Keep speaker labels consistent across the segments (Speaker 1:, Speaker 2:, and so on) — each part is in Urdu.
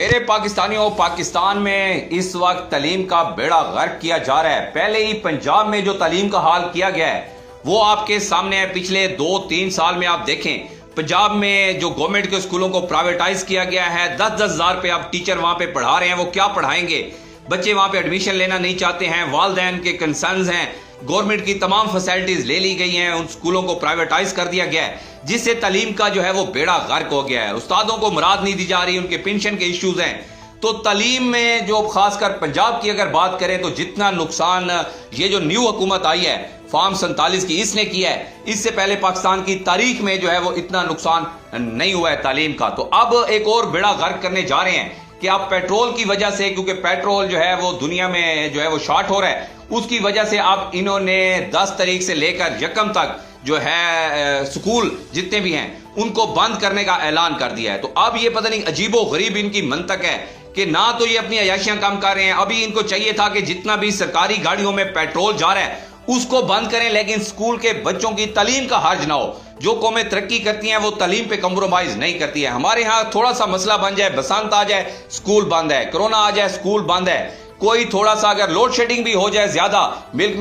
Speaker 1: میرے پاکستانیوں، پاکستان میں اس وقت تعلیم کا بیڑا غرق کیا جا رہا ہے۔ پہلے ہی پنجاب میں جو تعلیم کا حال کیا گیا ہے وہ آپ کے سامنے ہے۔ پچھلے 2-3 سال میں آپ دیکھیں پنجاب میں جو گورنمنٹ کے اسکولوں کو پرائیویٹائز کیا گیا ہے، 10-10 ہزار پہ آپ ٹیچر وہاں پہ پڑھا رہے ہیں۔ وہ کیا پڑھائیں گے؟ بچے وہاں پہ ایڈمیشن لینا نہیں چاہتے ہیں، والدین کے کنسرنز ہیں، گورنمنٹ کی تمام فیسلٹیز لے لی گئی ہیں، ان اسکولوں کو پرائیویٹائز کر دیا گیا ہے، جس سے تعلیم کا جو ہے وہ بیڑا غرق ہو گیا ہے۔ استادوں کو مراد نہیں دی جا رہی، ان کے پینشن کے ایشوز ہیں۔ تو تعلیم میں جو خاص کر پنجاب کی اگر بات کریں تو جتنا نقصان یہ جو نیو حکومت آئی ہے فارم 47 کی، اس نے کیا ہے، اس سے پہلے پاکستان کی تاریخ میں جو ہے وہ اتنا نقصان نہیں ہوا ہے تعلیم کا۔ تو اب ایک اور بیڑا غرق کرنے جا رہے ہیں کہ آپ پیٹرول کی وجہ سے، کیونکہ پیٹرول جو ہے وہ دنیا میں جو ہے وہ شارٹ ہو رہا ہے، اس کی وجہ سے اب انہوں نے 10 تاریخ سے لے کر 1 تک جو ہے سکول جتنے بھی ہیں ان کو بند کرنے کا اعلان کر دیا ہے۔ تو اب یہ پتہ نہیں عجیب و غریب ان کی منطق ہے کہ نہ تو یہ اپنی عیاشیاں کم کر رہے ہیں، ابھی ان کو چاہیے تھا کہ جتنا بھی سرکاری گاڑیوں میں پیٹرول جا رہا ہے اس کو بند کریں، لیکن سکول کے بچوں کی تعلیم کا حرج نہ ہو۔ جو قومیں ترقی کرتی ہیں وہ تعلیم پہ کمپرومائز نہیں کرتی ہے۔ ہمارے ہاں تھوڑا سا مسئلہ بن جائے، بسنت آ جائے سکول بند ہے، کرونا آ جائے سکول بند ہے، کوئی تھوڑا سا اگر لوڈ شیڈنگ بھی ہو جائے زیادہ، ملک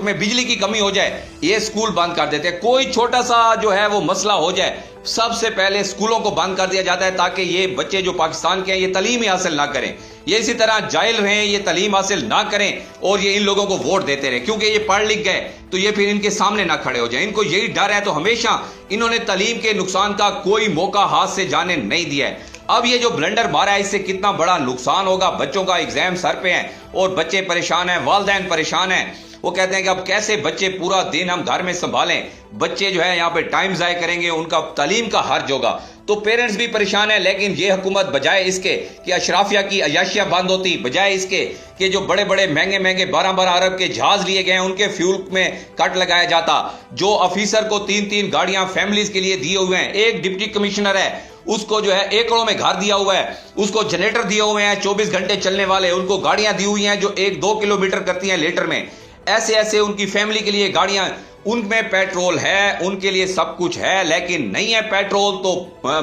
Speaker 1: میں بجلی کی کمی ہو جائے، یہ سکول بند کر دیتے ہیں۔ کوئی چھوٹا سا جو ہے وہ مسئلہ ہو جائے، سب سے پہلے سکولوں کو بند کر دیا جاتا ہے تاکہ یہ بچے جو پاکستان کے ہیں یہ تعلیم ہی حاصل نہ کریں، یہ اسی طرح جائل رہیں، یہ تعلیم حاصل نہ کریں اور یہ ان لوگوں کو ووٹ دیتے رہیں، کیونکہ یہ پڑھ لکھ گئے تو یہ پھر ان کے سامنے نہ کھڑے ہو جائیں۔ ان کو یہی ڈر ہے، تو ہمیشہ انہوں نے تعلیم کے نقصان کا کوئی موقع ہاتھ سے جانے نہیں دیا ہے۔ اب یہ جو بلنڈر مارا ہے اس سے کتنا بڑا نقصان ہوگا، بچوں کا ایگزام سر پہ ہیں اور بچے پریشان ہیں، والدین پریشان ہیں۔ وہ کہتے ہیں کہ اب کیسے بچے پورا دن ہم گھر میں سنبھالیں، بچے جو ہے یہاں پہ ٹائم ضائع کریں گے، ان کا تعلیم کا حرج ہوگا۔ تو پیرنٹس بھی پریشان ہیں، لیکن یہ حکومت بجائے اس کے کہ اشرافیہ کی عیاشیاں بند ہوتی، بجائے اس کے کہ جو بڑے بڑے مہنگے 12 ارب کے جہاز لیے گئے ہیں ان کے فیول میں کٹ لگایا جاتا، جو آفیسر کو 3 گاڑیاں فیملیز کے لیے دیے ہوئے ہیں، ایک ڈپٹی کمشنر ہے اس کو جو ہے ایکڑوں میں گھر دیا ہوا ہے، اس کو جنریٹر دیے ہوئے ہیں 24 گھنٹے چلنے والے، ان کو گاڑیاں دی ہوئی ہیں جو 1-2 کلومیٹر کرتی ہیں لیٹر میں، ایسے ان کی فیملی کے لیے گاڑیاں، ان میں پیٹرول ہے، ان کے لیے سب کچھ ہے، لیکن نہیں ہے پیٹرول تو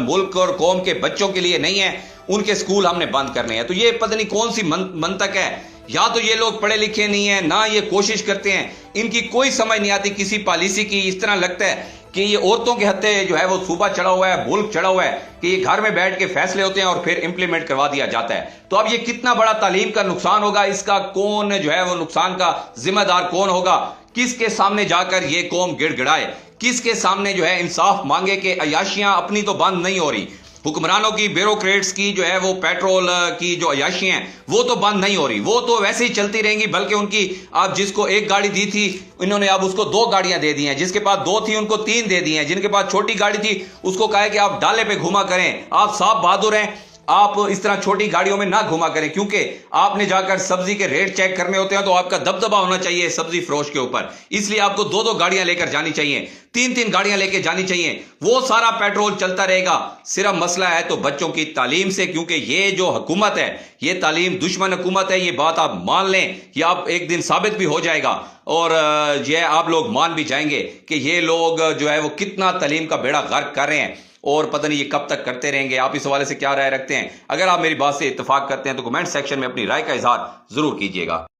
Speaker 1: ملک اور قوم کے بچوں کے لیے نہیں ہے، ان کے سکول ہم نے بند کرنے ہیں۔ تو یہ پتہ نہیں کون سی منطق ہے، یا تو یہ لوگ پڑھے لکھے نہیں ہیں، نہ یہ کوشش کرتے ہیں، ان کی کوئی سمجھ نہیں آتی کسی پالیسی کی۔ اس طرح لگتا ہے کہ یہ عورتوں کے ہتھے جو ہے وہ صوبہ چڑھا ہوا ہے، ملک چڑھا ہوا ہے، کہ یہ گھر میں بیٹھ کے فیصلے ہوتے ہیں اور پھر امپلیمنٹ کروا دیا جاتا ہے۔ تو اب یہ کتنا بڑا تعلیم کا نقصان ہوگا، اس کا کون جو ہے وہ نقصان کا ذمہ دار کون ہوگا، کس کے سامنے جا کر یہ قوم گڑ گڑائے، کس کے سامنے جو ہے انصاف مانگے کہ عیاشیاں اپنی تو بند نہیں ہو رہی، حکمرانوں کی، بیوروکریٹس کی جو ہے وہ پیٹرول کی جو عیاشی ہیں وہ تو بند نہیں ہو رہی، وہ تو ویسے ہی چلتی رہیں گی، بلکہ ان کی آپ جس کو 1 گاڑی دی تھی انہوں نے اب اس کو 2 گاڑیاں دے دی ہیں، جس کے پاس 2 تھی ان کو 3 دے دی ہیں، جن کے پاس چھوٹی گاڑی تھی اس کو کہا ہے کہ آپ ڈالے پہ گھوما کریں، آپ صاحب بہادر ہیں، آپ اس طرح چھوٹی گاڑیوں میں نہ گھوما کریں، کیونکہ آپ نے جا کر سبزی کے ریٹ چیک کرنے ہوتے ہیں تو آپ کا دبدبہ ہونا چاہیے سبزی فروش کے اوپر، اس لیے آپ کو 2 گاڑیاں لے کر جانی چاہیے، 3 گاڑیاں لے کے جانی چاہیے۔ وہ سارا پیٹرول چلتا رہے گا، صرف مسئلہ ہے تو بچوں کی تعلیم سے، کیونکہ یہ جو حکومت ہے یہ تعلیم دشمن حکومت ہے، یہ بات آپ مان لیں، یہ آپ ایک دن ثابت بھی ہو جائے گا اور یہ آپ لوگ مان بھی جائیں گے کہ یہ لوگ جو ہے وہ کتنا تعلیم کا بیڑا غرق کر رہے ہیں، اور پتہ نہیں یہ کب تک کرتے رہیں گے۔ آپ اس حوالے سے کیا رائے رکھتے ہیں؟ اگر آپ میری بات سے اتفاق کرتے ہیں تو کمنٹ سیکشن میں اپنی رائے کا اظہار ضرور کیجیے گا۔